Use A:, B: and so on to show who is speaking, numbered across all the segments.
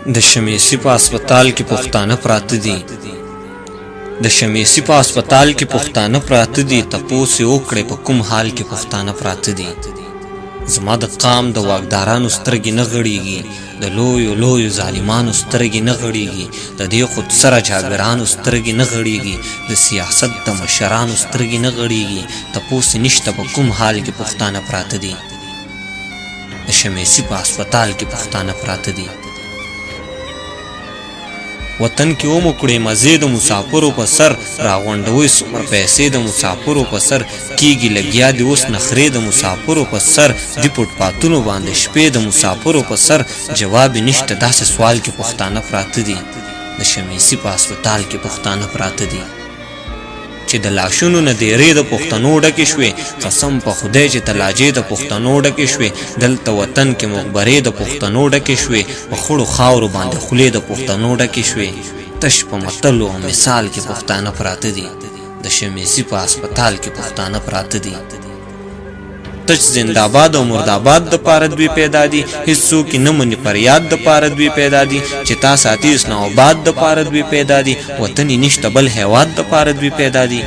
A: د شمیسي په هسپتال کې پښتانه پراته دي. د شمیسي په هسپتال کې پښتانه پراته دي. تپوس یې وکړئ په کوم حال کې پښتانه پراته دي. زما د قام د واکدارانو سترګې نه غړېږي، د لویو لویو ظالمانو سترګې نه غړېږي، د دې خودسره جابرانو سترګې نه غړېږي، د سیاست د مشرانو سترګې نه غړېږي. تپوس یې نشته په کوم حال کې پښتانه پراته دي. د شمیسي په هسپتال کې پښتانه پراته دي. وطن کې ومکړې مزې د مسافرو په سر، راغونډوي څومره پیسې د مسافرو په سر، کېږي لګیا دي اوس نخرې د مسافرو په سر، دي فوټپاتونو باندې شپې د مسافرو په سر. جواب نشته داسې سوال کې پښتانه پراته دي. د شمیسي په هسپتال کې پښتانه پراته دي چې د لاشونو نه دیرې د پښتنو ډکې شوې. قسم په خدای چې تلاجې د پښتنو ډکې شوې. دلته وطن کې مقبرې د پښتنو ډکې شوې. په خړو خاورو باندې خولې د پښتنو ډکې شوې. تش په متلو او مثال کې پښتانه پراته دي. د شمیسي په هسپتال کې پښتانه پراته دي. تش زنده‌باد او مرداباد د پاره دوی پیدا دي. هیڅوک نه مني فریاد د پاره دوی پیدا دي. چې تا ساتي اسلام آباد د پاره دوی پیدا دي. وطن نشته بل هیواد د پاره دوی پیدا دي.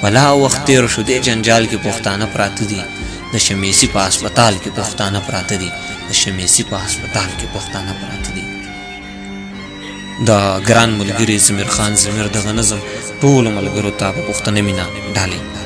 A: بلا وخت تیر شو دې جنجال کې پښتانه پراته دي. د شمیسي په هسپتال کې پښتانه پراته دي. د شمیسي په هسپتال کې پښتانه پراته دي. دا ګران ملګری ضمیر خان ضمیر دغه نظم ټولو ملګرو ته په پښتنه مینا ډالۍ.